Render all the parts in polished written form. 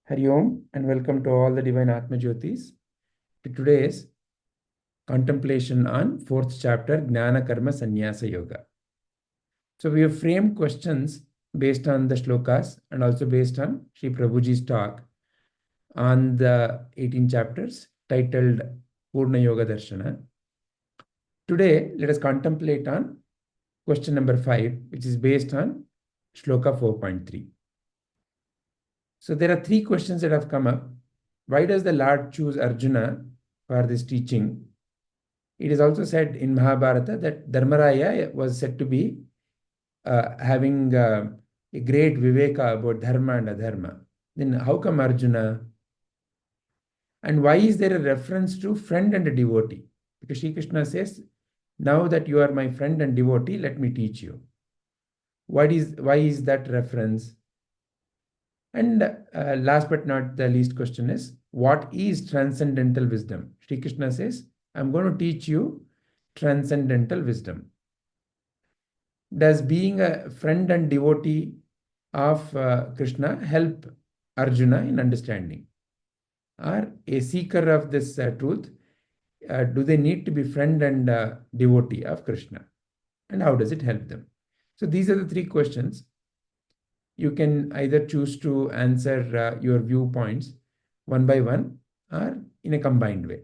Hari Om and welcome to all the divine Atmajyotis to today's contemplation on fourth chapter Jnana Karma Sanyasa Yoga. So we have framed questions based on the shlokas and also based on Sri Prabhuji's talk on the 18 chapters titled Purna Yoga Darshana. Today let us contemplate on question number 5, which is based on shloka 4.3. So there are three questions that have come up. Why does the Lord choose Arjuna for this teaching? It is also said in Mahabharata that Dharmaraya was said to be having a great viveka about dharma and adharma. Then how come Arjuna? And why is there a reference to friend and a devotee? Because Sri Krishna says, now that you are my friend and devotee, let me teach you. Why is that reference? And last but not the least question is, what is transcendental wisdom? Sri Krishna says, I'm going to teach you transcendental wisdom. Does being a friend and devotee of Krishna help Arjuna in understanding? Or a seeker of this truth, do they need to be friend and devotee of Krishna? And how does it help them? So these are the three questions. You can either choose to answer your viewpoints one by one or in a combined way.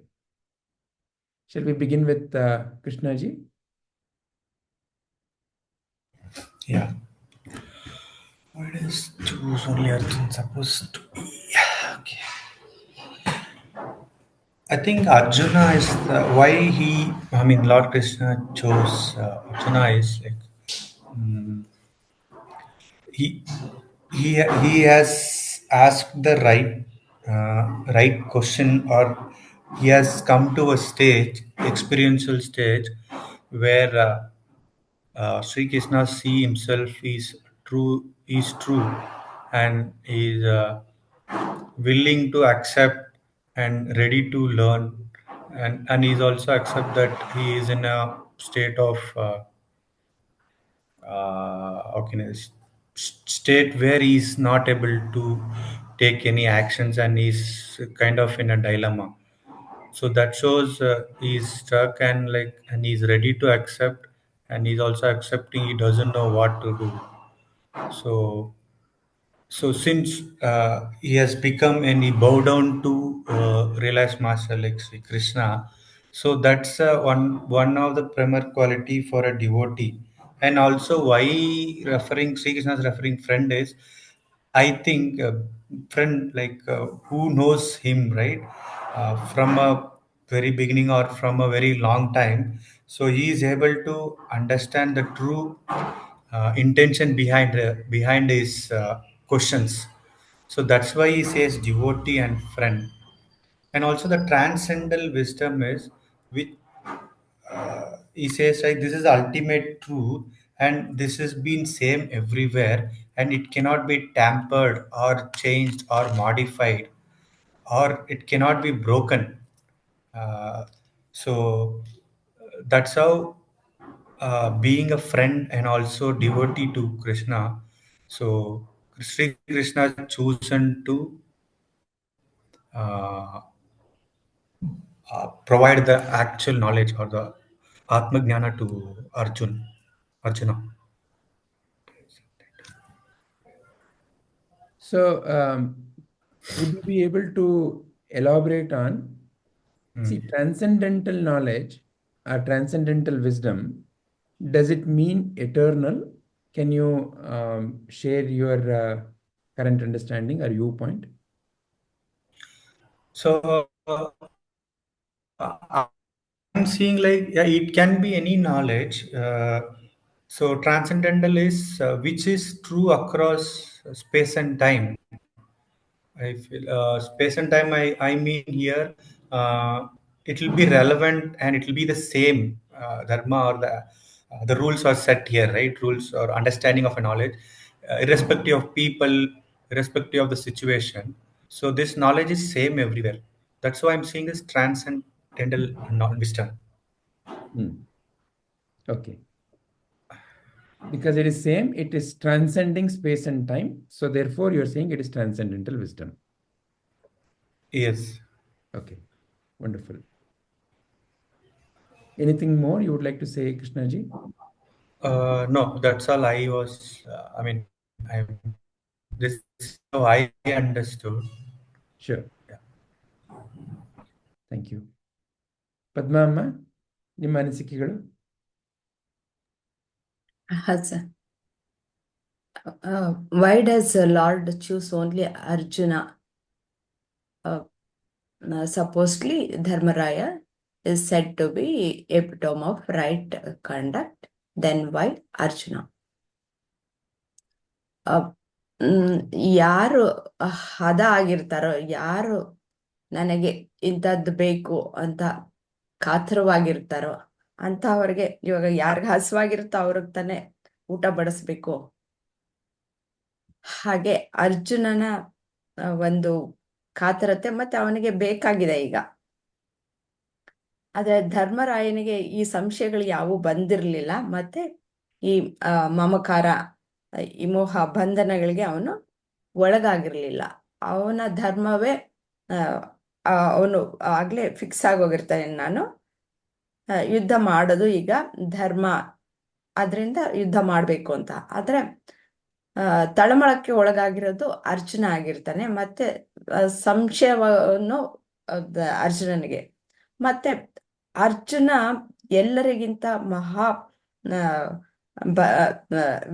Shall we begin with Krishna ji? Yeah. What is choose only Arjun supposed to be? Okay. I think Arjuna is why Lord Krishna chose Arjuna is like he he has asked the right question, or he has come to a stage, experiential stage, where Sri Krishna see himself is true, and is willing to accept and ready to learn, and he's also accept that he is in a state of state where he's not able to take any actions, and he's kind of in a dilemma. So that shows he's stuck, and he's ready to accept, and he's also accepting he doesn't know what to do. So since he has become and he bowed down to realize master like Sri Krishna, so that's one of the primary quality for a devotee. And also why referring Sri Krishna's referring friend is, I think friend who knows him, right, from a very beginning or from a very long time, so he is able to understand the true intention behind his questions. So that's why he says devotee and friend. And also the transcendental wisdom is which he says like this is ultimate truth, and this has been same everywhere, and it cannot be tampered or changed or modified, or it cannot be broken. uh, so that's how being a friend and also devotee to Krishna. So Sri Krishna chosen to uh, provide the actual knowledge or the Atmajnana to Arjuna. So, would you be able to elaborate on, see, transcendental knowledge or transcendental wisdom? Does it mean eternal? Can you share your current understanding or viewpoint? So I'm seeing like yeah, it can be any knowledge. So transcendental is which is true across space and time. I feel space and time. I mean here, it will be relevant and it will be the same dharma, or the rules are set here, right? Rules or understanding of a knowledge, irrespective of people, irrespective of the situation. So this knowledge is same everywhere. That's why I'm seeing this transcendental wisdom. Hmm. Okay. Because it is same, it is transcending space and time. So therefore, you're saying it is transcendental wisdom. Yes. Okay, wonderful. Anything more you would like to say, Krishnaji? No, that's all I was. This is how I understood. Sure. Yeah. Thank you. Padma ಅಮ್ಮ, ನಿಮ್ಮ ಅನಿಸಿಕೆಗಳು? sir. Why does Lord choose only Arjuna? Supposedly, Dharmaraya is said to be epitome of right conduct. Then why Arjuna? ಯಾರು ಹದ ಆಗಿರ್ತಾರೋ, ಯಾರು ನನಗೆ ಇಂಥದ್ದು ಬೇಕು ಅಂತ ಕಾತರವಾಗಿರ್ತಾರೋ ಅಂಥವ್ರಿಗೆ, ಇವಾಗ ಯಾರಿಗೆ ಹಸುವಾಗಿರುತ್ತೋ ಅವ್ರಿಗೆ ತಾನೇ ಊಟ ಬಡಿಸ್ಬೇಕು. ಹಾಗೆ ಅರ್ಜುನನ ಒಂದು ಕಾತರತೆ ಮತ್ತೆ ಅವನಿಗೆ ಬೇಕಾಗಿದೆ ಈಗ. ಆದ್ರೆ ಧರ್ಮರಾಯನಿಗೆ ಈ ಸಂಶಯಗಳು ಯಾವೂ ಬಂದಿರಲಿಲ್ಲ. ಮತ್ತೆ ಈ ಮಮಕಾರ, ಈ ಮೋಹ ಬಂಧನಗಳಿಗೆ ಅವನು ಒಳಗಾಗಿರ್ಲಿಲ್ಲ. ಅವನ ಧರ್ಮವೇ ಅವನು ಆಗ್ಲೇ ಫಿಕ್ಸ್ ಆಗೋಗಿರ್ತಾನೆ, ನಾನು ಯುದ್ಧ ಮಾಡೋದು ಈಗ ಧರ್ಮ, ಅದರಿಂದ ಯುದ್ಧ ಮಾಡಬೇಕು ಅಂತ. ಆದ್ರೆ ತಳಮಳಕ್ಕೆ ಒಳಗಾಗಿರೋದು ಅರ್ಜುನ ಆಗಿರ್ತಾನೆ. ಮತ್ತೆ ಸಂಶಯವನ್ನು ಅರ್ಜುನನಿಗೆ. ಮತ್ತೆ ಅರ್ಜುನ ಎಲ್ಲರಿಗಿಂತ ಮಹಾ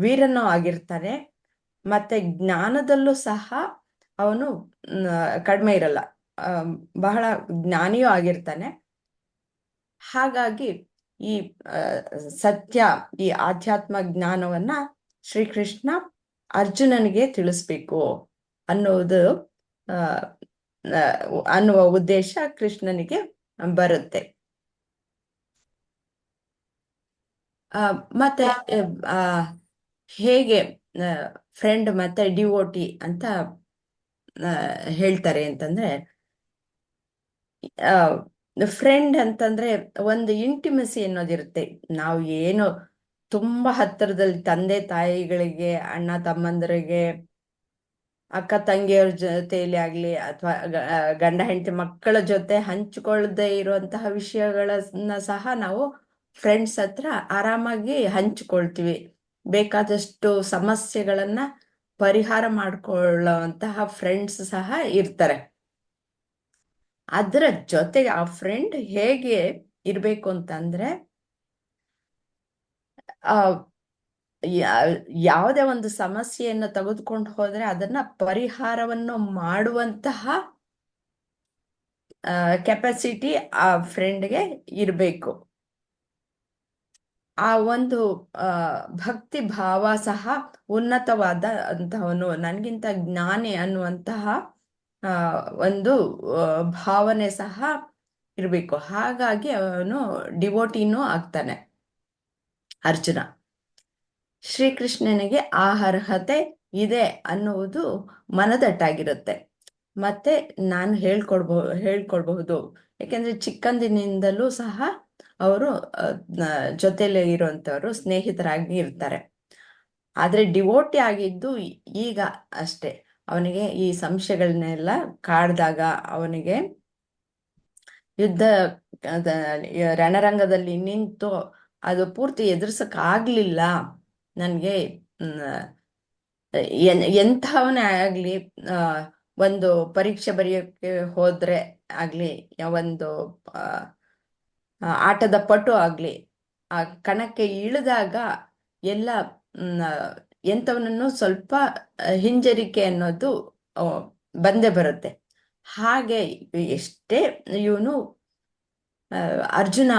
ವೀರನೂ ಆಗಿರ್ತಾನೆ. ಮತ್ತೆ ಜ್ಞಾನದಲ್ಲೂ ಸಹ ಅವನು ಕಡಿಮೆ ಇರಲ್ಲ, ಬಹಳ ಜ್ಞಾನಿಯೂ ಆಗಿರ್ತಾನೆ. ಹಾಗಾಗಿ ಈ ಸತ್ಯ, ಈ ಆಧ್ಯಾತ್ಮ ಜ್ಞಾನವನ್ನ ಶ್ರೀಕೃಷ್ಣ ಅರ್ಜುನನಿಗೆ ತಿಳಿಸ್ಬೇಕು ಅನ್ನುವುದು ಅನ್ನುವ ಉದ್ದೇಶ ಕೃಷ್ಣನಿಗೆ ಬರುತ್ತೆ. ಮತ್ತೆ ಹೇಗೆ ಫ್ರೆಂಡ್ ಮತ್ತೆ ಡಿವೋಟಿ ಅಂತ ಹೇಳ್ತಾರೆ ಅಂತಂದ್ರೆ, ಫ್ರೆಂಡ್ ಅಂತಂದ್ರೆ ಒಂದು ಇಂಟಿಮೆಸಿ ಅನ್ನೋದಿರುತ್ತೆ. ನಾವು ಏನು ತುಂಬಾ ಹತ್ತಿರದಲ್ಲಿ ತಂದೆ ತಾಯಿಗಳಿಗೆ, ಅಣ್ಣ ತಮ್ಮಂದರಿಗೆ, ಅಕ್ಕ ತಂಗಿಯವ್ರ ಜೊತೆಯಲ್ಲಿ ಆಗ್ಲಿ, ಅಥವಾ ಗಂಡ ಹೆಂಡತಿ ಮಕ್ಕಳ ಜೊತೆ ಹಂಚಿಕೊಳ್ಳದೆ ಇರುವಂತಹ ವಿಷಯಗಳನ್ನ ಸಹ ನಾವು ಫ್ರೆಂಡ್ಸ್ ಹತ್ರ ಆರಾಮಾಗಿ ಹಂಚಿಕೊಳ್ತೀವಿ. ಬೇಕಾದಷ್ಟು ಸಮಸ್ಯೆಗಳನ್ನ ಪರಿಹಾರ ಮಾಡ್ಕೊಳ್ಳುವಂತಹ ಫ್ರೆಂಡ್ಸ್ ಸಹ ಇರ್ತಾರೆ. ಅದರ ಜೊತೆಗೆ ಆ ಫ್ರೆಂಡ್ ಹೇಗೆ ಇರ್ಬೇಕು ಅಂತಂದ್ರೆ, ಯಾವುದೇ ಒಂದು ಸಮಸ್ಯೆಯನ್ನು ತೆಗೆದುಕೊಂಡು ಹೋದ್ರೆ ಅದನ್ನ ಪರಿಹಾರವನ್ನು ಮಾಡುವಂತಹ ಕೆಪಾಸಿಟಿ ಆ ಫ್ರೆಂಡ್ಗೆ ಇರಬೇಕು. ಆ ಒಂದು ಭಕ್ತಿ ಭಾವ ಸಹ ಉನ್ನತವಾದ ಅಂತಹವನು, ನನಗಿಂತ ಜ್ಞಾನಿ ಅನ್ನುವಂತಹ ಒಂದು ಭಾವನೆ ಸಹ ಇರಬೇಕು. ಹಾಗಾಗಿ ಅವನು ಡಿವೋಟಿನೂ ಆಗ್ತಾನೆ ಅರ್ಜುನ. ಶ್ರೀಕೃಷ್ಣನಿಗೆ ಆ ಅರ್ಹತೆ ಇದೆ ಅನ್ನುವುದು ಮನದಟ್ಟಾಗಿರುತ್ತೆ. ಮತ್ತೆ ನಾನು ಹೇಳ್ಕೊಡ್ಬಹುದು, ಯಾಕೆಂದ್ರೆ ಚಿಕ್ಕಂದಿನಿಂದಲೂ ಸಹ ಅವರು ಜೊತೆಲಿ ಇರುವಂತವ್ರು, ಸ್ನೇಹಿತರಾಗಿ ಇರ್ತಾರೆ. ಆದ್ರೆ ಡಿವೋಟಿ ಆಗಿದ್ದು ಈಗ ಅಷ್ಟೇ. ಅವನಿಗೆ ಈ ಸಂಶಯಗಳನ್ನೆಲ್ಲ ಕಾಡ್ದಾಗ, ಅವನಿಗೆ ಯುದ್ಧ ರಣರಂಗದಲ್ಲಿ ನಿಂತು ಅದು ಪೂರ್ತಿ ಎದುರ್ಸಕ್ ಆಗ್ಲಿಲ್ಲ, ನನ್ಗೆ ಎಂಥವನೇ ಆಗ್ಲಿ, ಒಂದು ಪರೀಕ್ಷೆ ಬರೆಯೋಕೆ ಹೋದ್ರೆ ಆಗ್ಲಿ, ಒಂದು ಆಟದ ಪಟು ಆಗ್ಲಿ, ಆ ಕಣಕ್ಕೆ ಇಳಿದಾಗ ಎಲ್ಲ ಎಂಥವನನ್ನು ಸ್ವಲ್ಪ ಹಿಂಜರಿಕೆ ಅನ್ನೋದು ಬಂದೇ ಬರುತ್ತೆ. ಹಾಗೆ ಎಷ್ಟೇ ಇವನು ಅರ್ಜುನ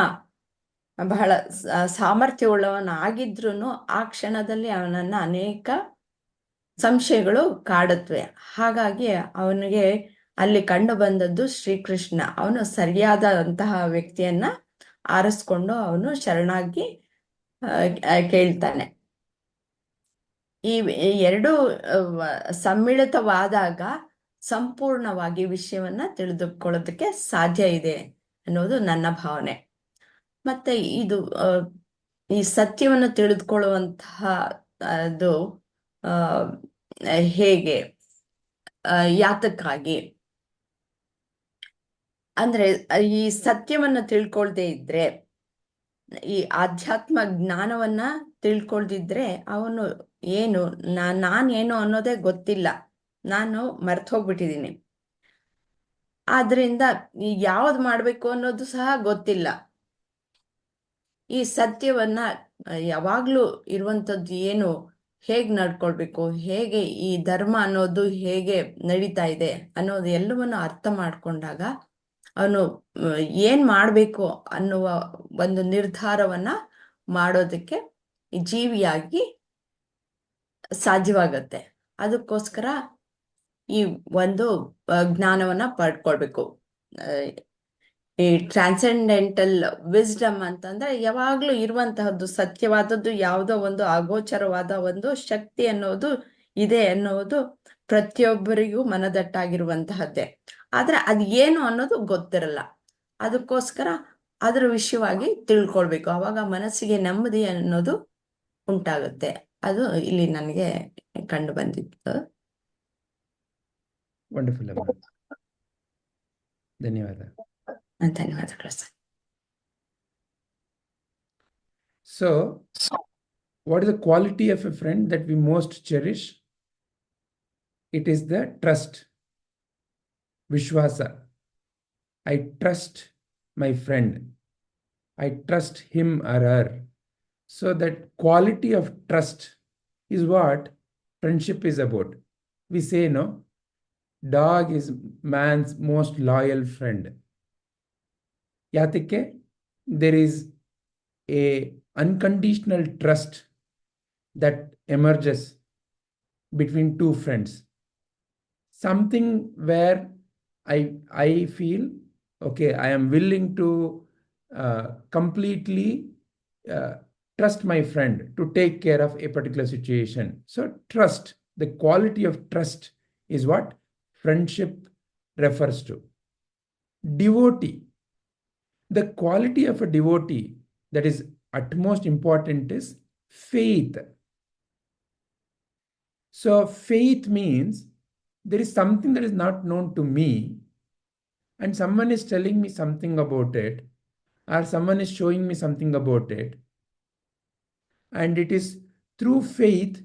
ಬಹಳ ಸಾಮರ್ಥ್ಯವುಳ್ಳವನಾಗಿದ್ರೂ ಆ ಕ್ಷಣದಲ್ಲಿ ಅವನನ್ನ ಅನೇಕ ಸಂಶಯಗಳು ಕಾಡುತ್ತವೆ. ಹಾಗಾಗಿ ಅವನಿಗೆ ಅಲ್ಲಿ ಕಂಡು ಬಂದದ್ದು ಶ್ರೀಕೃಷ್ಣ. ಅವನು ಸರಿಯಾದಂತಹ ವ್ಯಕ್ತಿಯನ್ನ ಆರಿಸ್ಕೊಂಡು ಅವನು ಶರಣಾಗಿ ಕೇಳ್ತಾನೆ. ಈ ಎರಡು ಸಮ್ಮಿಳಿತವಾದಾಗ ಸಂಪೂರ್ಣವಾಗಿ ವಿಷಯವನ್ನ ತಿಳಿದುಕೊಳ್ಳೋದಕ್ಕೆ ಸಾಧ್ಯ ಇದೆ ಅನ್ನೋದು ನನ್ನ ಭಾವನೆ. ಮತ್ತೆ ಇದು ಈ ಸತ್ಯವನ್ನು ತಿಳಿದುಕೊಳ್ಳುವಂತಹ ಅದು ಹೇಗೆ, ಯಾತಕ್ಕಾಗಿ ಅಂದ್ರೆ ಈ ಸತ್ಯವನ್ನ ತಿಳ್ಕೊಳ್ದೇ ಇದ್ರೆ, ಈ ಆಧ್ಯಾತ್ಮ ಜ್ಞಾನವನ್ನ ತಿಳ್ಕೊಳ್ದಿದ್ರೆ ಅವನು ಏನು ನಾನೇನು ಅನ್ನೋದೇ ಗೊತ್ತಿಲ್ಲ, ನಾನು ಮರ್ತು ಹೋಗ್ಬಿಟ್ಟಿದ್ದೀನಿ. ಆದ್ರಿಂದ ಈ ಯಾವ್ದು ಮಾಡ್ಬೇಕು ಅನ್ನೋದು ಸಹ ಗೊತ್ತಿಲ್ಲ. ಈ ಸತ್ಯವನ್ನ ಯಾವಾಗ್ಲೂ ಇರುವಂತದ್ದು ಏನು, ಹೇಗ್ ನಡ್ಕೊಳ್ಬೇಕು, ಹೇಗೆ ಈ ಧರ್ಮ ಅನ್ನೋದು ಹೇಗೆ ನಡೀತಾ ಇದೆ ಅನ್ನೋದು ಎಲ್ಲವನ್ನು ಅರ್ಥ ಮಾಡ್ಕೊಂಡಾಗ ಅವನು ಏನ್ ಮಾಡ್ಬೇಕು ಅನ್ನುವ ಒಂದು ನಿರ್ಧಾರವನ್ನ ಮಾಡೋದಕ್ಕೆ ಜೀವಿಯಾಗಿ ಸಾಧ್ಯವಾಗತ್ತೆ. ಅದಕ್ಕೋಸ್ಕರ ಈ ಒಂದು ಜ್ಞಾನವನ್ನ ಪಡ್ಕೊಳ್ಬೇಕು. ಈ ಟ್ರಾನ್ಸೆಂಡೆಂಟಲ್ ವಿಸ್ಡಮ್ ಅಂತಂದ್ರೆ ಯಾವಾಗ್ಲೂ ಇರುವಂತಹದ್ದು, ಸತ್ಯವಾದದ್ದು ಯಾವುದೋ ಒಂದು ಅಗೋಚರವಾದ ಒಂದು ಶಕ್ತಿ ಅನ್ನೋದು ಇದೆ ಅನ್ನೋದು ಪ್ರತಿಯೊಬ್ಬರಿಗೂ ಮನದಟ್ಟಾಗಿರುವಂತಹದ್ದೇ. ಆದ್ರೆ ಅದು ಏನು ಅನ್ನೋದು ಗೊತ್ತಿರಲ್ಲ. ಅದಕ್ಕೋಸ್ಕರ ಅದರ ವಿಷಯವಾಗಿ ತಿಳ್ಕೊಳ್ಬೇಕು. ಅವಾಗ ಮನಸ್ಸಿಗೆ ನೆಮ್ಮದಿ ಅನ್ನೋದು ಉಂಟಾಗುತ್ತೆ. ಅದು ಇಲ್ಲಿ ನನಗೆ ಕಂಡು ಬಂದಿತ್ತು. ವಂಡರ್ಫುಲ್ ಅಮ್ಮ, ಧನ್ಯವಾದ. ಧನ್ಯವಾದಗಳು sir. So, what is the quality of a friend that we most cherish? It is the trust, Vishwasa. I trust my friend. I trust him or her. So that quality of trust is what friendship is about. We say, no, dog is man's most loyal friend. Yatike, there is a unconditional trust that emerges between two friends. Something where I feel, okay, I am willing to completely trust my friend to take care of a particular situation. So trust, the quality of trust is what friendship refers to. Devotee, the quality of a devotee that is utmost important is faith. So faith means there is something that is not known to me, and someone is telling me something about it, or someone is showing me something about it, and it is through faith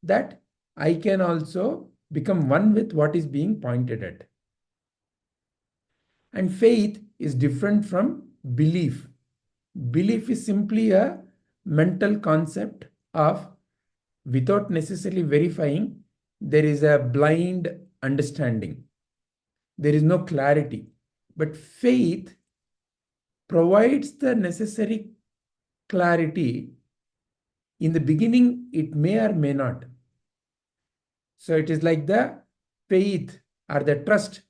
that I can also become one with what is being pointed at. And faith is different from belief. Belief is simply a mental concept of, without necessarily verifying, there is a blind understanding. There is no clarity. But faith provides the necessary clarity. In the beginning, it may or may not. So it is like the faith or the trust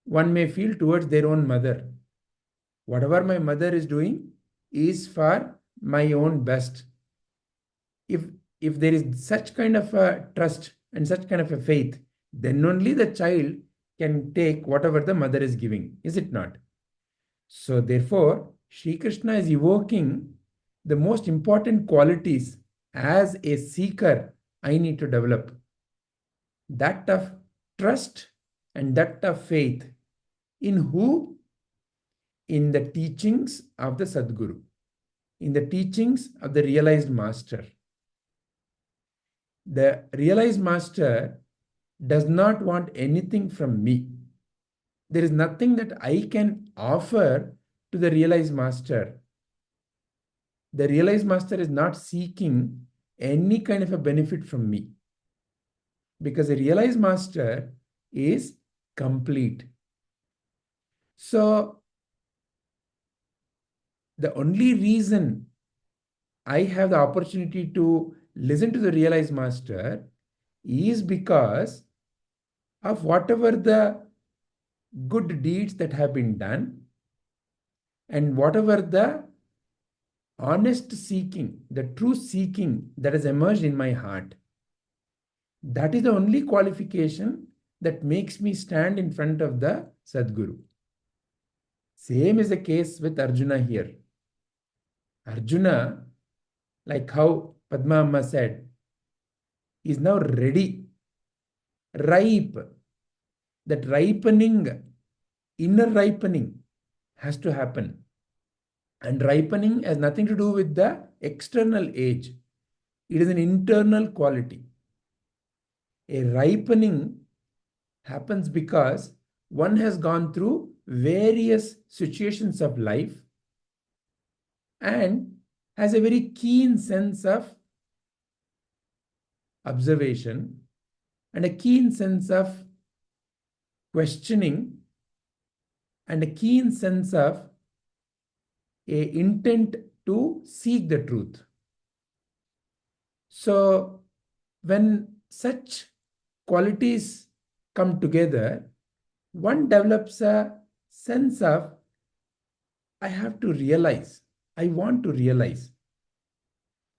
one may feel towards their own mother. Whatever my mother is doing is for my own best. If there is such kind of a trust and such kind of a faith, then only the child can take whatever the mother is giving, is it not? So therefore, Shri Krishna is evoking the most important qualities as a seeker I need to develop. That of trust and that of faith. In who? In the teachings of the Sadguru, in the teachings of the realized master. The realized master does not want anything from me. There is nothing that I can offer to the realized master. The realized master is not seeking any kind of a benefit from me, because the realized master is complete. So the only reason I have the opportunity to listen to the realized master is because of whatever the good deeds that have been done and whatever the honest seeking, the true seeking that has emerged in my heart. That is the only qualification that makes me stand in front of the Sadguru. Same is the case with Arjuna here. Arjuna, like how Padma Amma said, is now ready, ripe. That ripening, inner ripening, has to happen. And ripening has nothing to do with the external age. It is an internal quality. A ripening happens because one has gone through various situations of life and has a very keen sense of observation and a keen sense of questioning and a keen sense of a intent to seek the truth. So when such qualities come together, one develops a sense of, I have to realize, I want to realize.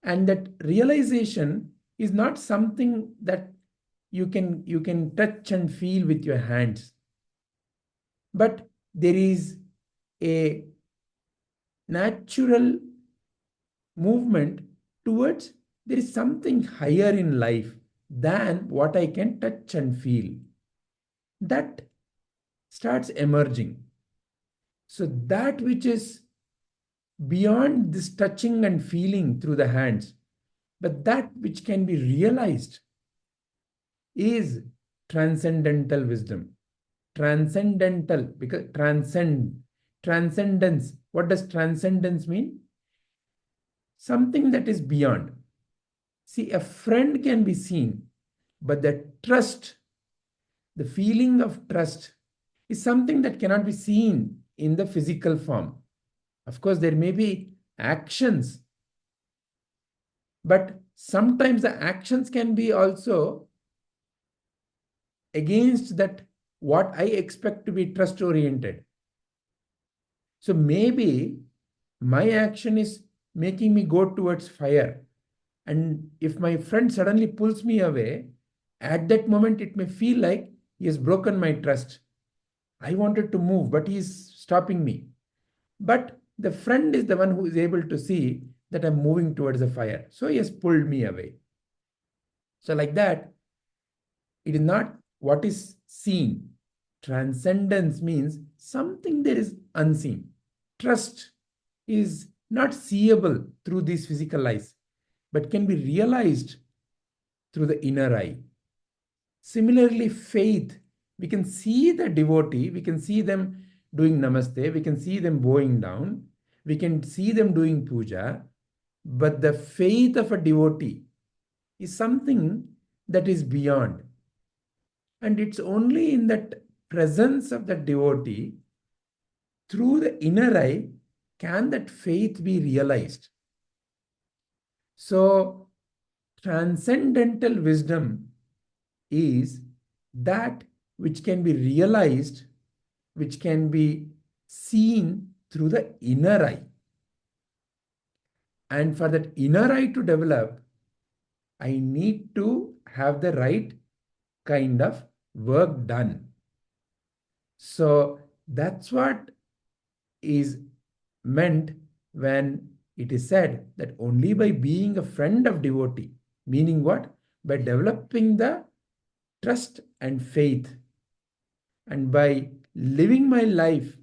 And that realization is not something that you can touch and feel with your hands. But there is a natural movement towards there is something higher in life than what I can touch and feel. That starts emerging. So that which is beyond this touching and feeling through the hands, but that which can be realized is transcendental wisdom. Transcendental, because transcendence. What does transcendence mean? Something that is beyond. See, a friend can be seen, but the trust, the feeling of trust, is something that cannot be seen in the physical form. Of course, there may be actions, but sometimes the actions can be also against that what I expect to be trust oriented. So maybe my action is making me go towards fire. And if my friend suddenly pulls me away, at that moment it may feel like he has broken my trust. I wanted to move, but he is stopping me. But the friend is the one who is able to see that I'm moving towards the fire. So he has pulled me away. So like that, it is not what is seen. Transcendence means something that is unseen. Trust is not seeable through these physical eyes, but can be realized through the inner eye. Similarly, faith, we can see the devotee, we can see them doing namaste, we can see them bowing down, we can see them doing puja, but the faith of a devotee is something that is beyond. And it's only in that presence of the devotee, through the inner eye, can that faith be realized. So, transcendental wisdom is that which can be realized, which can be seen through the inner eye. And for that inner eye to develop, I need to have the right kind of work done. So that's what is meant when it is said that only by being a friend of devotee, meaning what? By developing the trust and faith, and by living my life,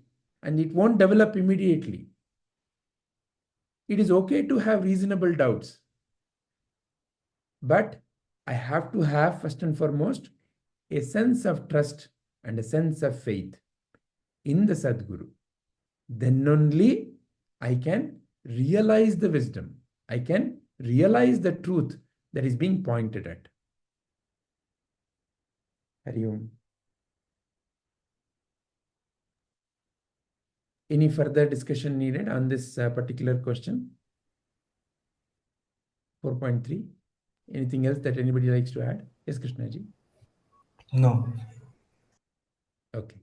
and it won't develop immediately. It is okay to have reasonable doubts, but I have to have first and foremost a sense of trust and a sense of faith in the Sadguru. Then only I can realize the wisdom. I can realize the truth that is being pointed at. Hari Om. Any further discussion needed on this particular question? 4.3. Anything else that anybody likes to add? Yes, Krishnaji. No. Okay.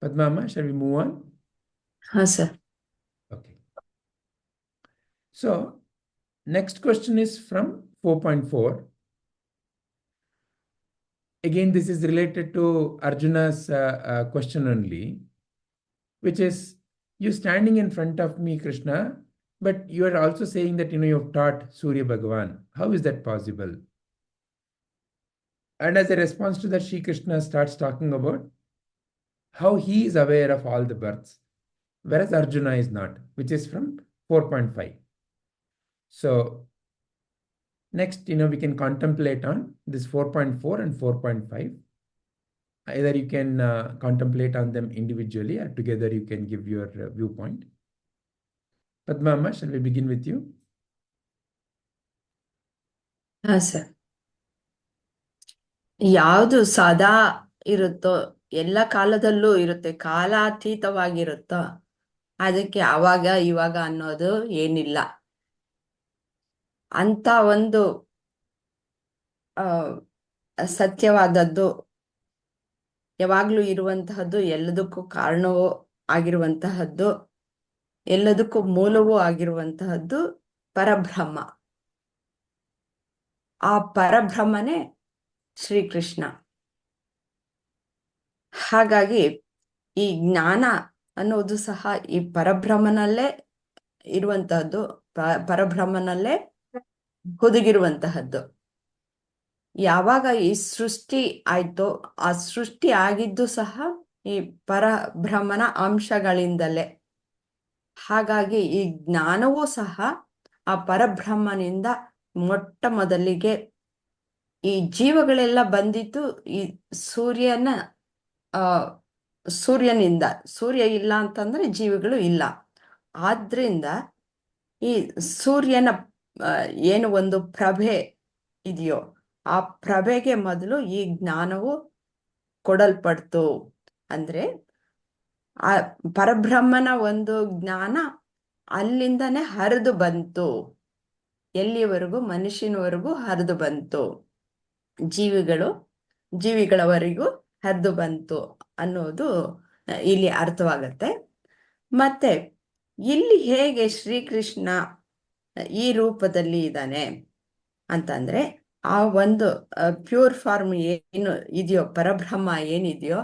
Padmama, shall we move on? Sir. Okay. So, next question is from 4.4. Again, this is related to Arjuna's question only, which is, you standing in front of me, Krishna, but you are also saying that you have taught Surya Bhagavaan. How is that possible? And as a response to that, Shri Krishna starts talking about how he is aware of all the births. whereas Arjuna is not, which is from 4.5. So next, we can contemplate on this 4.4 and 4.5. Either you can contemplate on them individually, or together you can give your viewpoint. Padma, shall we begin with you? Sir, ಯಾವುದು ಸದಾ ಇರುತ್ತೋ, ಎಲ್ಲ ಕಾಲದಲ್ಲೂ ಇರುತ್ತೆ, ಕಾಲಾತೀತವಾಗಿರುತ್ತೋ ಅದಕ್ಕೆ ಅವಾಗ ಇವಾಗ ಅನ್ನೋದು ಏನಿಲ್ಲ. ಅಂತ ಒಂದು ಸತ್ಯವಾದದ್ದು, ಯಾವಾಗ್ಲೂ ಇರುವಂತಹದ್ದು, ಎಲ್ಲದಕ್ಕೂ ಕಾರಣವೂ ಆಗಿರುವಂತಹದ್ದು, ಎಲ್ಲದಕ್ಕೂ ಮೂಲವೂ ಆಗಿರುವಂತಹದ್ದು ಪರಬ್ರಹ್ಮ. ಆ ಪರಬ್ರಹ್ಮನೇ ಶ್ರೀಕೃಷ್ಣ. ಹಾಗಾಗಿ ಈ ಜ್ಞಾನ ಅನ್ನೋದು ಸಹ ಈ ಪರಬ್ರಹ್ಮನಲ್ಲೇ ಇರುವಂತಹದ್ದು, ಪರಬ್ರಹ್ಮನಲ್ಲೇ ಹುದುಗಿರುವಂತಹದ್ದು. ಯಾವಾಗ ಈ ಸೃಷ್ಟಿ ಆಯ್ತೋ, ಆ ಸೃಷ್ಟಿ ಆಗಿದ್ದು ಸಹ ಈ ಪರಬ್ರಹ್ಮನ ಅಂಶಗಳಿಂದಲೇ. ಹಾಗಾಗಿ ಈ ಜ್ಞಾನವೂ ಸಹ ಆ ಪರಬ್ರಹ್ಮನಿಂದ ಮೊಟ್ಟ ಮೊದಲಿಗೆ ಈ ಜೀವಗಳೆಲ್ಲ ಬಂದಿದ್ದು ಈ ಸೂರ್ಯನಿಂದ. ಸೂರ್ಯ ಇಲ್ಲ ಅಂತಂದ್ರೆ ಜೀವಿಗಳು ಇಲ್ಲ. ಆದ್ರಿಂದ ಈ ಸೂರ್ಯನ ಏನು ಒಂದು ಪ್ರಭೆ ಇದೆಯೋ, ಆ ಪ್ರಭೆಗೆ ಮೊದಲು ಈ ಜ್ಞಾನವು ಕೊಡಲ್ಪಡ್ತು. ಅಂದ್ರೆ ಆ ಪರಬ್ರಹ್ಮನ ಒಂದು ಜ್ಞಾನ ಅಲ್ಲಿಂದನೇ ಹರಿದು ಬಂತು, ಎಲ್ಲಿವರೆಗೂ? ಮನುಷ್ಯನವರೆಗೂ ಹರಿದು ಬಂತು, ಜೀವಿಗಳವರೆಗೂ ಹರಿದು ಬಂತು ಅನ್ನೋದು ಇಲ್ಲಿ ಅರ್ಥವಾಗತ್ತೆ. ಮತ್ತೆ ಇಲ್ಲಿ ಹೇಗೆ ಶ್ರೀಕೃಷ್ಣ ಈ ರೂಪದಲ್ಲಿ ಇದ್ದಾನೆ ಅಂತಂದ್ರೆ, ಆ ಒಂದು ಪ್ಯೂರ್ ಫಾರ್ಮ್ ಏನು ಇದೆಯೋ, ಪರಬ್ರಹ್ಮ ಏನಿದೆಯೋ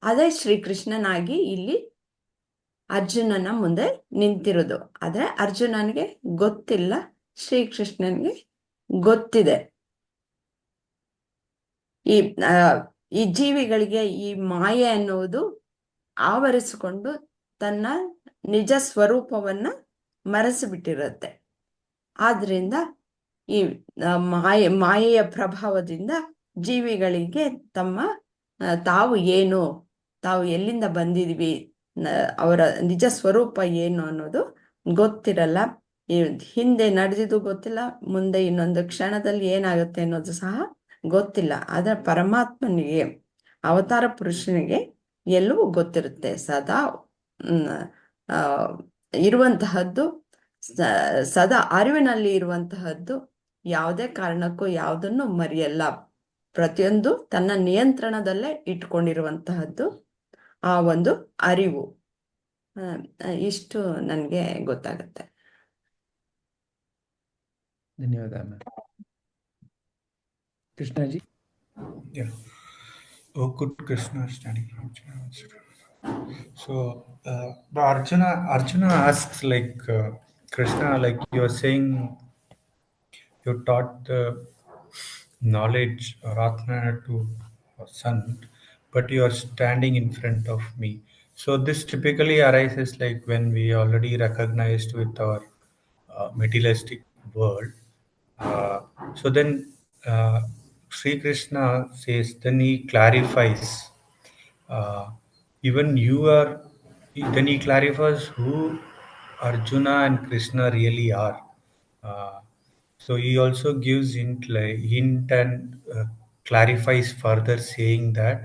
ಅದೇ ಶ್ರೀಕೃಷ್ಣನಾಗಿ ಇಲ್ಲಿ ಅರ್ಜುನನ ಮುಂದೆ ನಿಂತಿರೋದು. ಆದ್ರೆ ಅರ್ಜುನನಿಗೆ ಗೊತ್ತಿಲ್ಲ, ಶ್ರೀಕೃಷ್ಣನ್ಗೆ ಗೊತ್ತಿದೆ. ಈ ಜೀವಿಗಳಿಗೆ ಈ ಮಾಯೆ ಅನ್ನುವುದು ಆವರಿಸಿಕೊಂಡು ತನ್ನ ನಿಜ ಸ್ವರೂಪವನ್ನ ಮರೆಸಿಬಿಟ್ಟಿರುತ್ತೆ. ಆದ್ರಿಂದ ಈ ಮಾಯೆಯ ಪ್ರಭಾವದಿಂದ ಜೀವಿಗಳಿಗೆ ತಾವು ಏನು, ತಾವು ಎಲ್ಲಿಂದ ಬಂದಿದ್ವಿ, ಅವರ ನಿಜ ಸ್ವರೂಪ ಏನು ಅನ್ನೋದು ಗೊತ್ತಿರಲ್ಲ. ಹಿಂದೆ ನಡೆದಿದ್ದು ಗೊತ್ತಿಲ್ಲ, ಮುಂದೆ ಇನ್ನೊಂದು ಕ್ಷಣದಲ್ಲಿ ಏನಾಗುತ್ತೆ ಅನ್ನೋದು ಸಹ ಗೊತ್ತಿಲ್ಲ. ಆದ್ರೆ ಪರಮಾತ್ಮನಿಗೆ, ಅವತಾರ ಪುರುಷನಿಗೆ ಎಲ್ಲವೂ ಗೊತ್ತಿರುತ್ತೆ. ಸದಾ ಇರುವಂತಹದ್ದು, ಸದಾ ಅರಿವಿನಲ್ಲಿ ಇರುವಂತಹದ್ದು, ಯಾವುದೇ ಕಾರಣಕ್ಕೂ ಯಾವುದನ್ನು ಮರೆಯಲ್ಲ. ಪ್ರತಿಯೊಂದು ತನ್ನ ನಿಯಂತ್ರಣದಲ್ಲೇ ಇಟ್ಕೊಂಡಿರುವಂತಹದ್ದು ಆ ಒಂದು ಅರಿವು. ಇಷ್ಟು ನನಗೆ ಗೊತ್ತಾಗತ್ತೆ. ಧನ್ಯವಾದ ಕೃಷ್ಣಜಿ. Yeah. Oh, good Krishna standing. So, Arjuna asks, like, Krishna, like you are saying, you taught the knowledge or Atma to son, but you are standing in front of me. So this typically arises like when we already recognized with our materialistic world. So then Sri Krishna says, then he clarifies. Even you are, then he clarifies who Arjuna and Krishna really are. So he also gives hint and clarifies further, saying that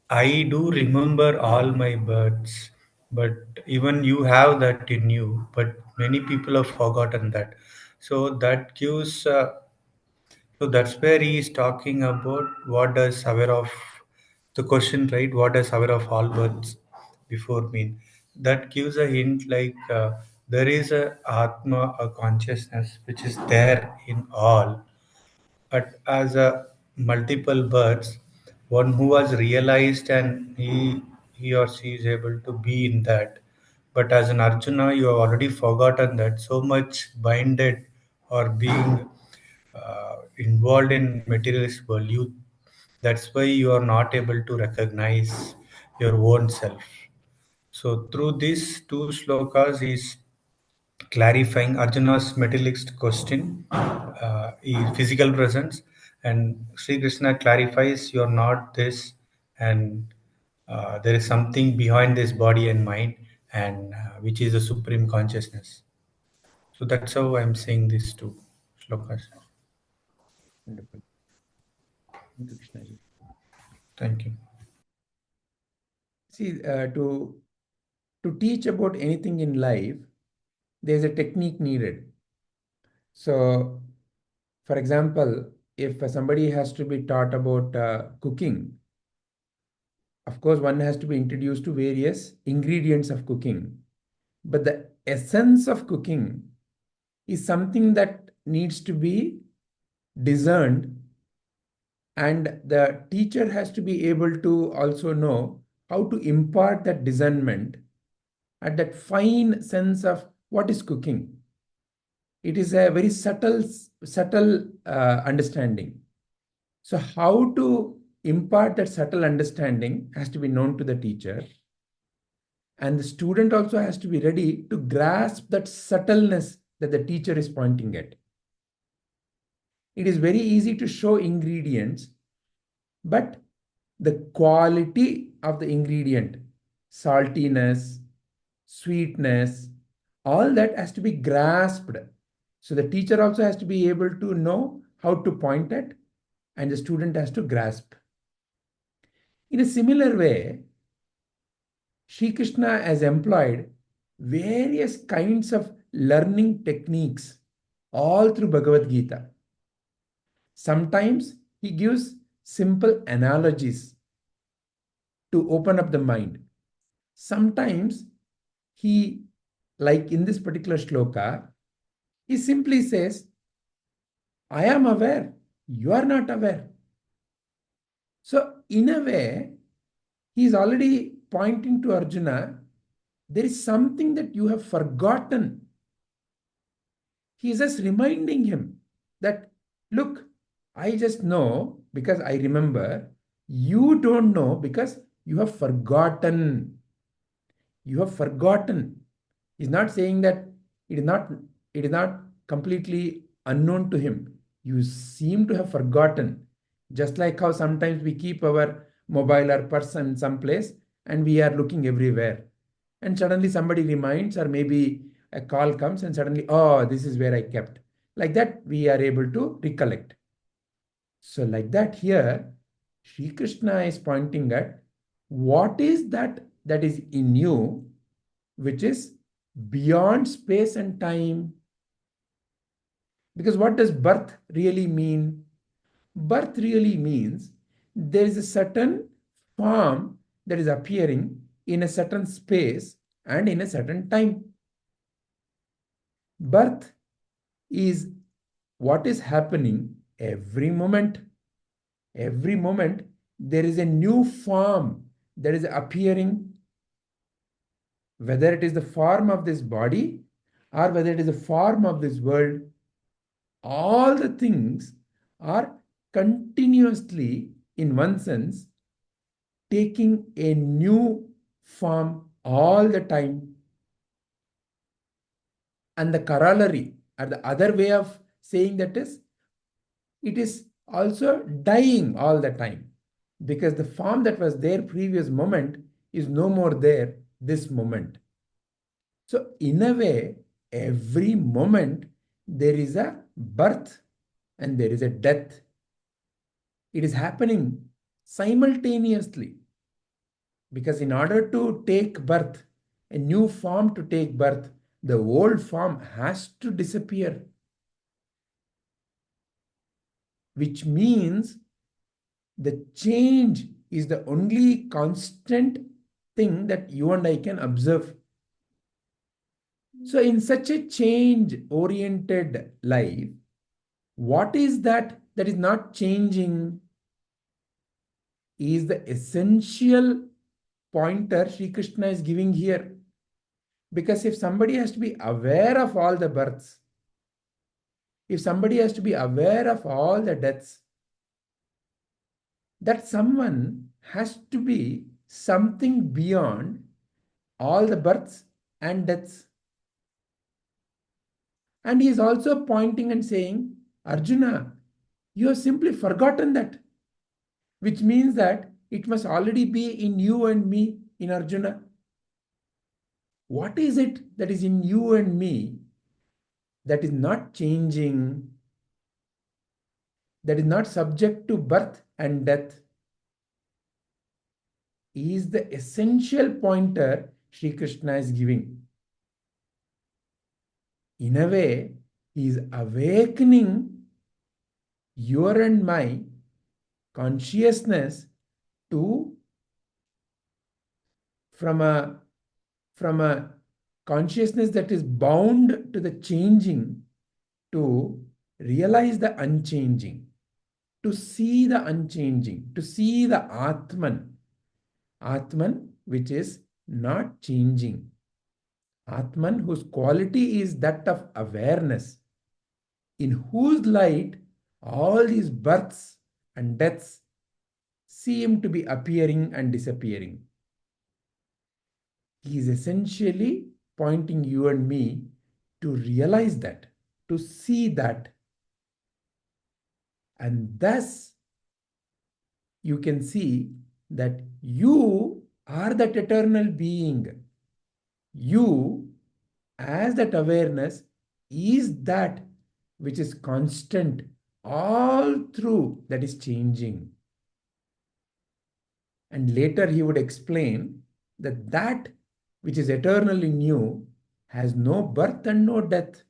I do remember all my births, but even you have that in you, but many people have forgotten that. So that gives. So that's where he is talking about what does aware of the question, right? What does aware of all births before mean? That gives a hint like there is a Atma, a consciousness which is there in all, but as a multiple births, one who has realized and he or she is able to be in that. But as an Arjuna, you have already forgotten that, so much binded or being involved in materialist world. That's why you are not able to recognize your own self. So through these two shlokas, he's clarifying Arjuna's materialist question, physical presence, and Sri Krishna clarifies you're not this, and there is something behind this body and mind, and which is the supreme consciousness. So that's how I'm saying these two shlokas. Wonderful. Thank you, Krishnaji. Thank you. See, to teach about anything in life, there's a technique needed. So, for example, if somebody has to be taught about cooking, of course, one has to be introduced to various ingredients of cooking. But the essence of cooking is something that needs to be discerned, and the teacher has to be able to also know how to impart that discernment at that fine sense of what is cooking. It is a very subtle understanding. So how to impart that subtle understanding has to be known to the teacher, and the student also has to be ready to grasp that subtleness that the teacher is pointing at. It is very easy to show ingredients, but the quality of the ingredient, saltiness, sweetness, all that has to be grasped. So the teacher also has to be able to know how to point at, and the student has to grasp. In a similar way, Sri Krishna has employed various kinds of learning techniques all through Bhagavad Gita. Sometimes he gives simple analogies to open up the mind. Sometimes he, like in this particular shloka, he simply says, I am aware, you are not aware. So, in a way, he is already pointing to Arjuna, there is something that you have forgotten. He is just reminding him that, look, I just know because I remember, you don't know because you have forgotten. You have forgotten. He's not saying that it is not, it is not completely unknown to him. You seem to have forgotten. Just like how sometimes we keep our mobile or purse in some place and we are looking everywhere. And suddenly somebody reminds, or maybe a call comes and suddenly, oh, this is where I kept. Like that, we are able to recollect. So, like that, here, Sri Krishna is pointing at what is that is in you, which is beyond space and time. Because what does birth really mean? Birth really means there is a certain form that is appearing in a certain space and in a certain time. Birth is what is happening every moment. Every moment, there is a new form that is appearing, whether it is the form of this body or whether it is the form of this world. All the things are continuously, in one sense, taking a new form all the time. And the corollary, or the other way of saying that is, it is also dying all the time, because the form that was there previous moment is no more there this moment. So in a way, every moment there is a birth and there is a death. It is happening simultaneously, because in order to take birth, a new form to take birth, the old form has to disappear, which means the change is the only constant thing that you and I can observe. So, in such a change oriented life, what is that is not changing is the essential pointer Sri Krishna is giving here. Because if somebody has to be aware of all the births, if somebody has to be aware of all the deaths, that someone has to be something beyond all the births and deaths. And he is also pointing and saying, Arjuna, you have simply forgotten that, which means that it must already be in you and me, in Arjuna. What is it that is in you and me that is not changing, that is not subject to birth and death? Is the essential pointer Sri Krishna is giving. In a way, he is awakening your and my consciousness to from a consciousness that is bound to the changing to realize the unchanging, to see the unchanging, to see the Atman which is not changing, Atman whose quality is that of awareness, in whose light all these births and deaths seem to be appearing and disappearing. He is essentially pointing you and me to realize that, to see that. And thus, you can see that you are that eternal being. You, as that awareness, is that which is constant all through, that is changing. And later he would explain that that which is eternally new has no birth and no death.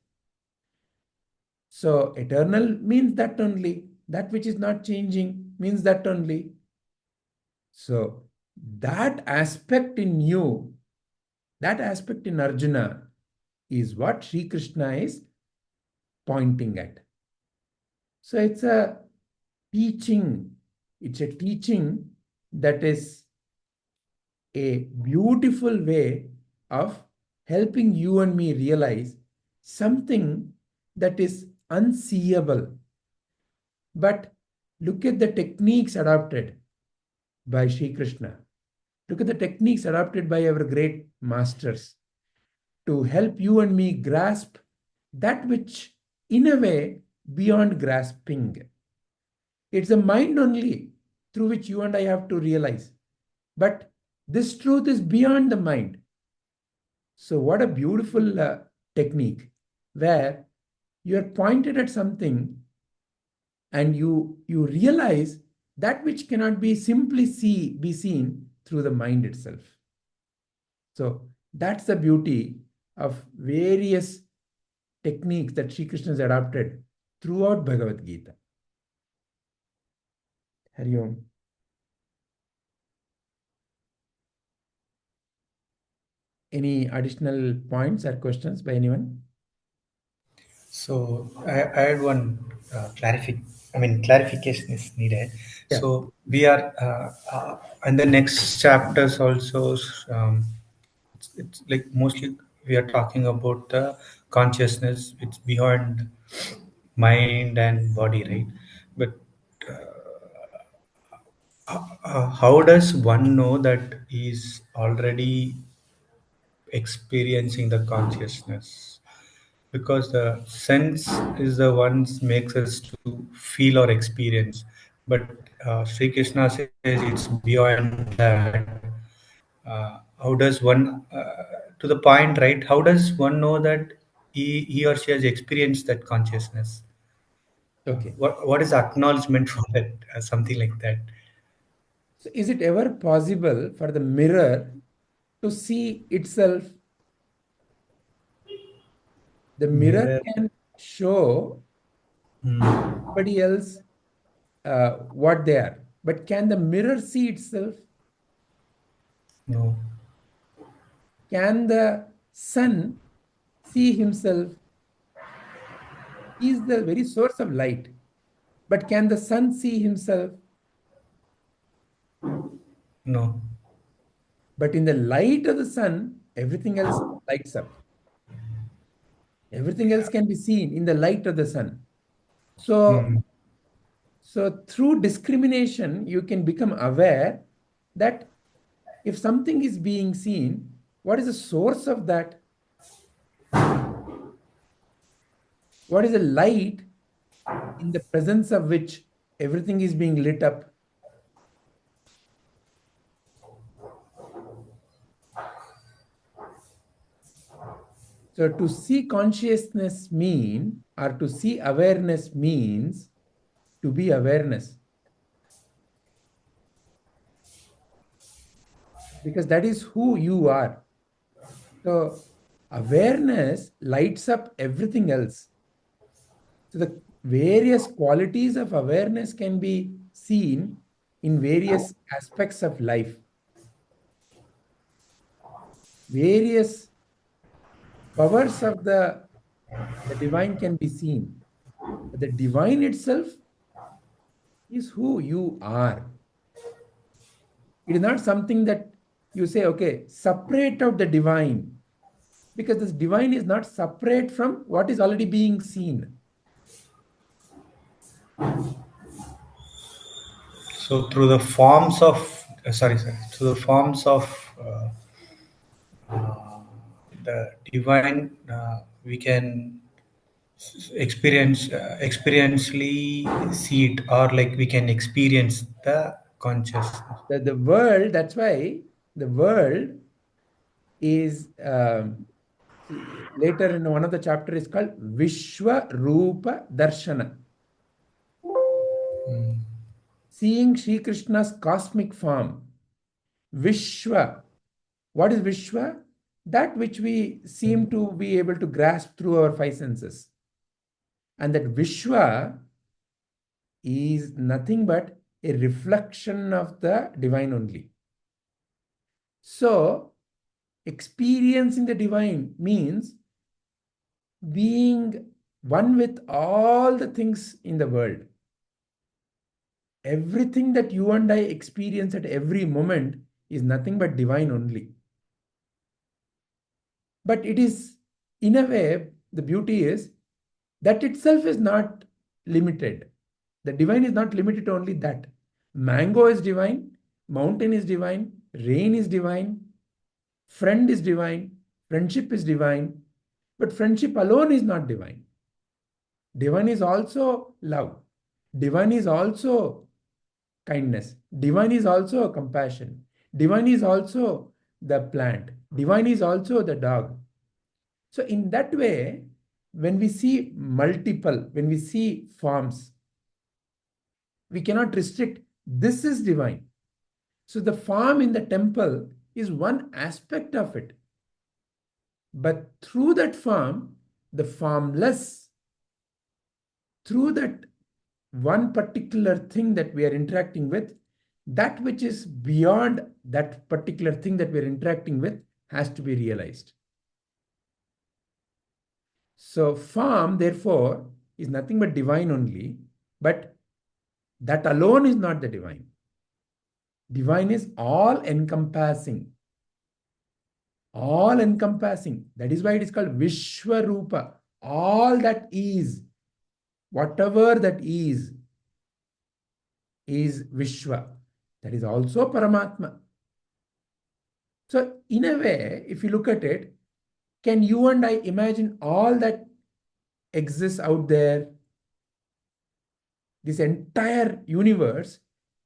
So eternal means that only. That which is not changing means that only. So that aspect in you, that aspect in Arjuna is what Sri Krishna is pointing at. So it's a teaching. It's a teaching that is a beautiful way of helping you and me realize something that is unseeable. But look at the techniques adopted by Sri Krishna. Look at the techniques adopted by our great masters to help you and me grasp that which, in a way, beyond grasping. It's the mind only through which you and I have to realize. But this truth is beyond the mind. So what a beautiful technique where you are pointed at something and you realize that which cannot be simply be seen through the mind itself. So that's the beauty of various techniques that Sri Krishna has adopted throughout Bhagavad Gita. Hari Om. Any additional points or questions by anyone? So I had one clarification is needed. Yeah. So we are in the next chapters also. It's like mostly we are talking about the consciousness. It's beyond mind and body, right? But how does one know that he's already experiencing the consciousness? Because the sense is the ones makes us to feel or experience, but Sri Krishna says it's beyond that. How does one to the point, right? How does one know that he or she has experienced that consciousness? Okay. What is acknowledgement for that? Something like that. So is it ever possible for the mirror to see itself? The mirror Mirror. can show somebody else what they are, but can the mirror see itself? No. Can the sun see himself? He is the very source of light, but can the sun see himself? No. But in the light of the sun, everything else lights up. Everything else can be seen in the light of the sun. So, Mm. so through discrimination, you can become aware that If something is being seen, what is the source of that? What is the light in the presence of which everything is being lit up? So to see consciousness mean, or to see awareness means to be awareness. Because that is who you are. So awareness lights up everything else. So the various qualities of awareness can be seen in various aspects of life. Various powers of the divine can be seen. But the divine itself is who you are. It is not something that you say, okay, separate out the divine, because this divine is not separate from what is already being seen. So through the forms of through the forms of the divine, we can experientially see it, or like we can experience the consciousness. The world, that's why the world is later in one of the chapter is called Vishwa Rupa Darshana. Seeing Sri Krishna's cosmic form. Vishwa. What is Vishwa? That which we seem to be able to grasp through our five senses. And that Vishwa is nothing but a reflection of the divine only. So, experiencing the divine means being one with all the things in the world. Everything that you and I experience at every moment is nothing but divine only. But it is, in a way, the beauty is that itself is not limited. The divine is not limited to only that. Mango is divine, mountain is divine, rain is divine, friend is divine, friendship is divine, but friendship alone is not divine. Divine is also love. Divine is also kindness. Divine is also compassion. Divine is also the plant. Divine is also the dog. So in that way, when we see multiple, when we see forms, we cannot restrict, this is divine. So the form in the temple is one aspect of it. But through that form, the formless, through that one particular thing that we are interacting with, that which is beyond that particular thing that we are interacting with has to be realized. So form, therefore, is nothing but divine only, but that alone is not the divine. Divine is all encompassing. All encompassing. That is why it is called Vishwarupa. All that is, whatever that is Vishwa. That is also Paramatma. So in a way, if you look at it, can you and I imagine all that exists out there? This entire universe,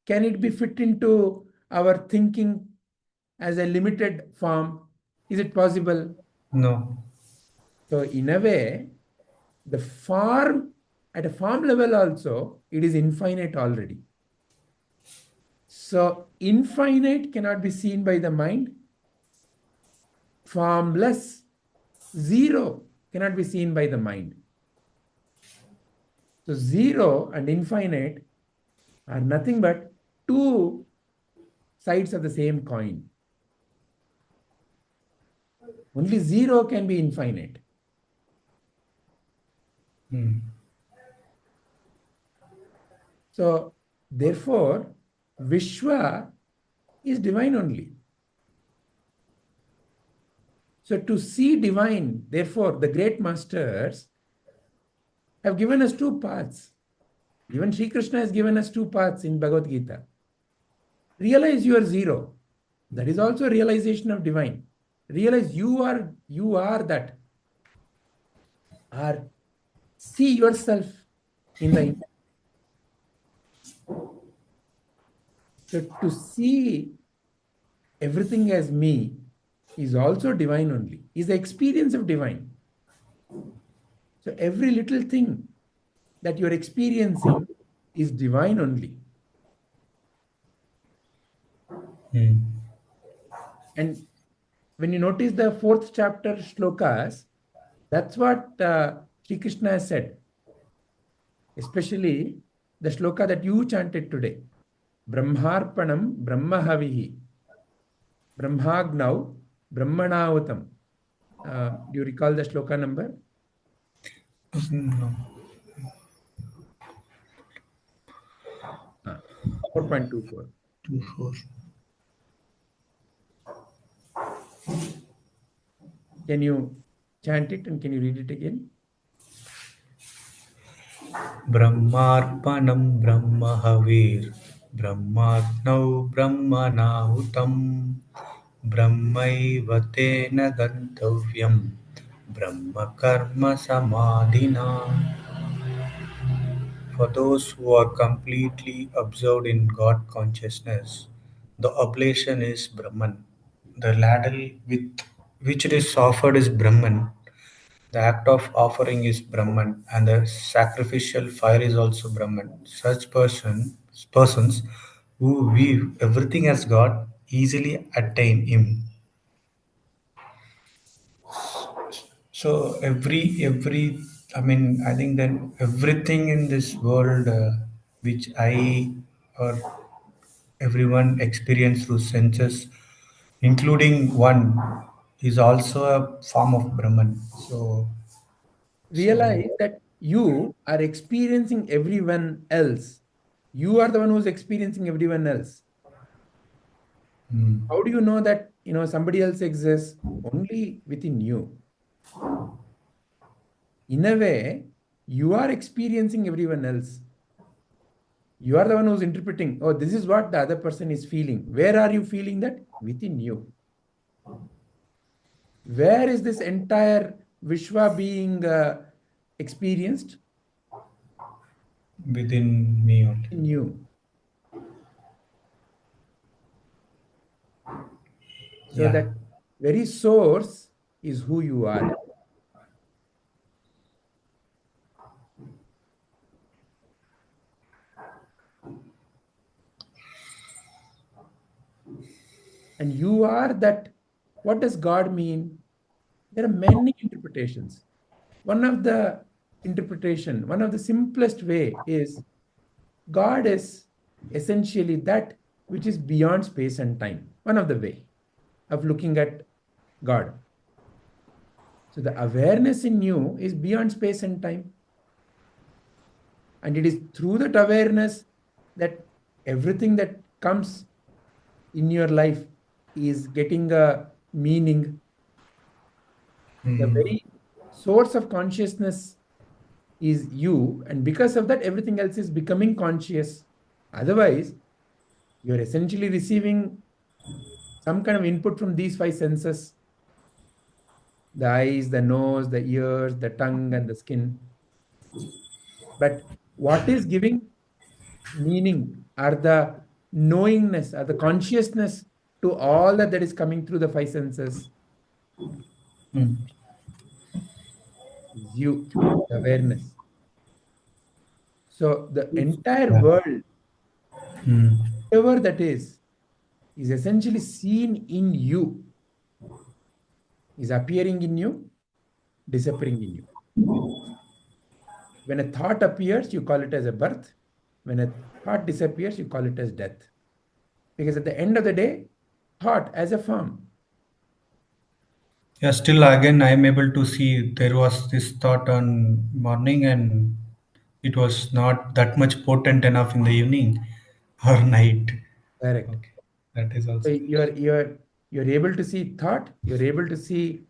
can it be fit into our thinking as a limited form? Is it possible? No. So in a way, the form, at a form level also, it is infinite already. So infinite cannot be seen by the mind. Formless, zero, cannot be seen by the mind. So zero and infinite are nothing but two sides of the same coin. Only zero can be infinite. So therefore, Vishwa is divine only. So to see divine, therefore, the great masters have given us two paths. Even Sri Krishna has given us two paths in Bhagavad Gita. Realize you are zero. That is also realization of divine. Realize you are that. Or see yourself in the. So to see everything as me is also divine only, is the experience of divine. So every little thing that you're experiencing is divine only. And when you notice the fourth chapter shlokas, that's what Sri Krishna has said. Especially the shloka that you chanted today. Brahmarpanam Brahmahavihi. Brahmagnau Brahmanautam. Do you recall the shloka number? No. 4.24. 24. Can you chant it and can you read it again? ब्रह्मार्पणं ब्रह्महविर् ब्रह्माग्नौ ब्रह्मणाहुतं ब्रह्मैव तेन गन्तव्यं ब्रह्मकर्मसमाधिना. For those who are completely absorbed in God consciousness, the oblation is Brahman. The ladle with which it is offered is Brahman. The act of offering is Brahman, and the sacrificial fire is also Brahman. Such persons who view everything as God easily attain Him. So I mean, I think that everything in this world, which I or everyone experience through senses, including one, is also a form of Brahman. So Realize that you are experiencing everyone else. You are the one who's experiencing everyone else. mm, How do you know that somebody else exists? Only within you. In a way, you are experiencing everyone else. You are the one who's interpreting, oh, this is what the other person is feeling. Where are you feeling that? Within you. Where is this entire Vishwa being experienced? within me only. In you. So Yeah. that very source is who you are. And you are that. What does God mean? There are many interpretations. One of the one of the simplest way is God is essentially that which is beyond space and time. One of the way of looking at God. So the awareness in you is beyond space and time. And it is through that awareness that everything that comes in your life is getting a meaning. The Mm, very source of consciousness is you, and because of that, everything else is becoming conscious. Otherwise, you're essentially receiving some kind of input from these five senses: the eyes, the nose, the ears, the tongue, and the skin. But what is giving meaning are the knowingness, are the consciousness to all that is coming through the five senses. mm, Is you, the awareness. So the entire yeah. world, Mm, whatever that is essentially seen in you, is appearing in you, disappearing in you. When a thought appears, you call it as a birth. When a thought disappears, you call it as death. Because at the end of the day, thought as a form. yeah. Still, again, I am able to see there was this thought on morning, and it was not that much potent enough in the evening or night. Correct. Okay, that is So also. you're able to see thought, you're able to see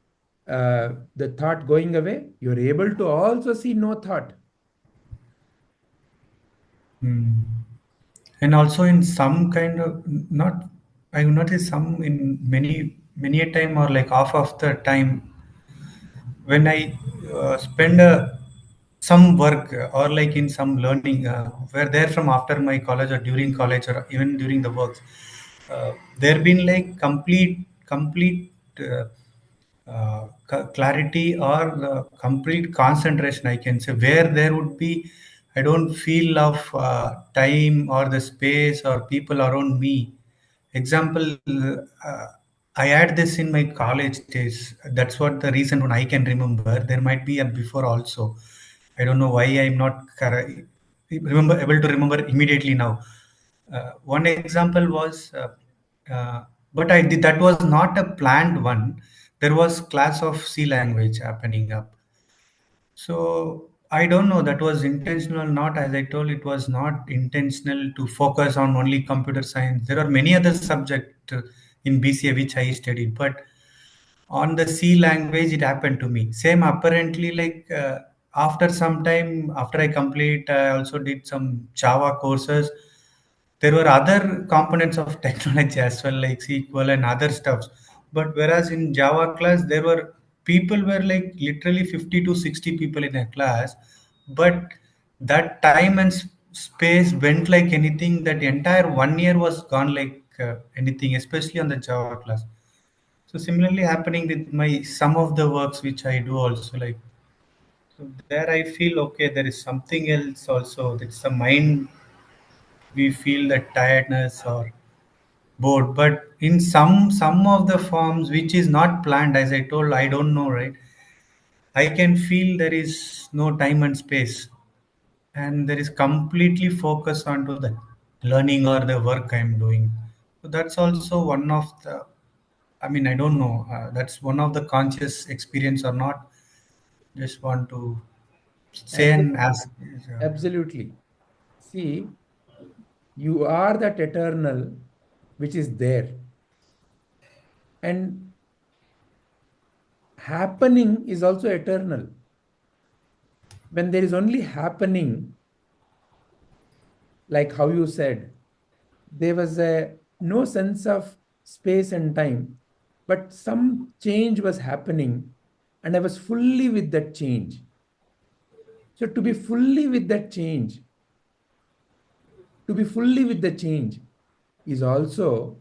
the thought going away, you're able to also see no thought. Mm. And also in some kind of not I would not say some, in many a time, or like half of the time when I spend some work or like in some learning, where there from after my college or during college or even during the works, there been like complete clarity or complete concentration, I can say, where there would be, I don't feel of time or the space or people around me. Example, I had this in my college days. That's what the reason when I can remember. There might be a before also. I don't know why I'm not remember able to remember immediately now. One example was, but I did that was not a planned one. There was class of C language happening up. So I don't know that was intentional or not. As I told, it was not intentional to focus on only computer science. There are many other subjects in BCA which I studied, but on the C language it happened to me. Same apparently, like after some time after I complete, I also did some Java courses. There were other components of technology as well, like SQL and other stuffs. But whereas in Java class, there were people were like literally 50 to 60 people in a class, but that time and space went like anything. That entire 1 year was gone like anything, especially on the Java class. So similarly happening with my some of the works which I do also, like, so there I feel okay, there is something else also. It's the mind, we feel that tiredness or bored, but in some of the forms which is not planned, as I told, I don't know, right? I can feel there is no time and space, and there is completely focus onto the learning or the work I'm doing. So that's also one of the, I mean, I don't know, that's one of the conscious experience or not. Just want to say and Absolutely. ask. Absolutely. See, you are that eternal which is there. And happening is also eternal. When there is only happening, like how you said, there was a no sense of space and time, but some change was happening, and I was fully with that change. So to be fully with the change is also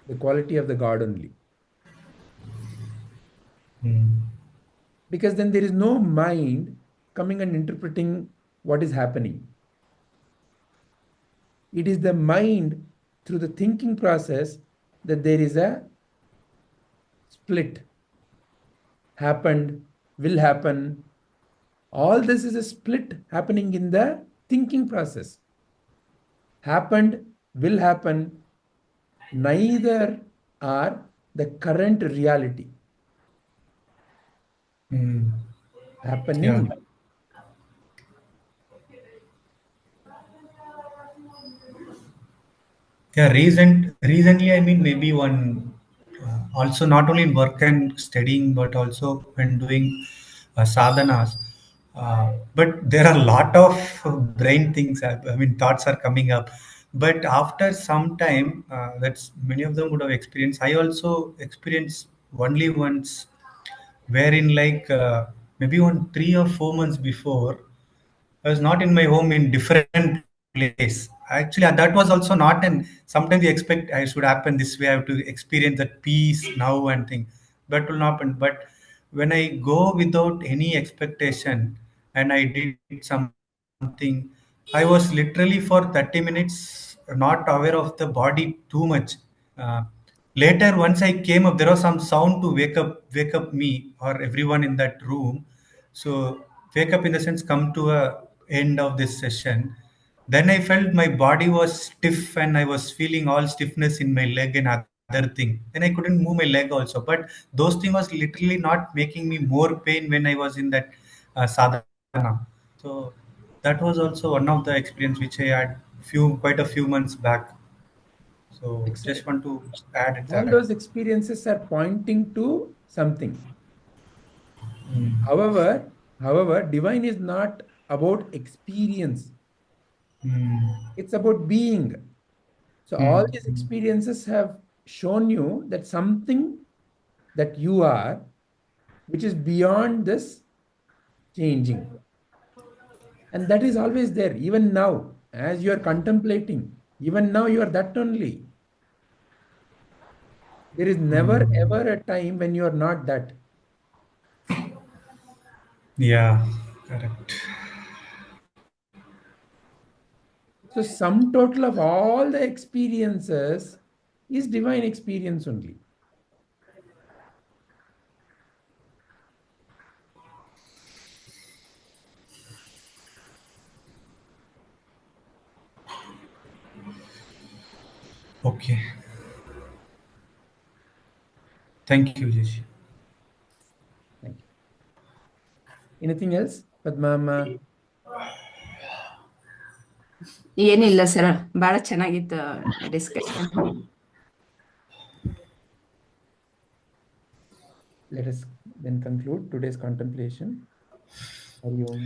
the quality of the God only. Mm, Because then there is no mind coming and interpreting what is happening. It is the mind through the thinking process that there is a split, happened, will happen. All this is a split happening in the thinking process. Happened, will happen, neither are the current reality. mm, yeah. Happening. Yeah, recently, I mean, maybe one, also not only in work and studying, but also when doing sadhanas. But there are a lot of brain things, I mean, thoughts are coming up. But after some time, that's many of them would have experienced. I also experienced only once, wherein like maybe on 3 or 4 months before, I was not in my home, in different place. Actually, that was also not an. Sometimes we expect I should happen this way. I have to experience that peace now and thing. That will not happen. But when I go without any expectation and I did something, I was literally for 30 minutes not aware of the body too much. Uh, Later, once I came up, there was some sound to wake up me or everyone in that room. So wake up in the sense, come to a end of this session. Then I felt my body was stiff and I was feeling all stiffness in my leg and other thing. Then I couldn't move my leg also. But those thing was literally not making me more pain when I was in that sadhana. So that was also one of the experience which I had quite a few months back. So just Excellent. want to add it All that. those experiences are pointing to something. Mm, However, divine is not about experience. mm, It's about being. So all these experiences have shown you that something that you are, which is beyond this changing. And that is always there, even now, as you are contemplating. Even now, you are that only. There is never ever a time when you are not that. Yeah, correct. So, sum total of all the experiences is divine experience only. Okay. Thank you, Jeshi. Thank you. Anything else, Padmama? ಏನಿಲ್ಲ sir, ಬಹಳ ಚೆನ್ನಾಗಿತ್ತು discussion. Let us then conclude today's contemplation. Hari Om.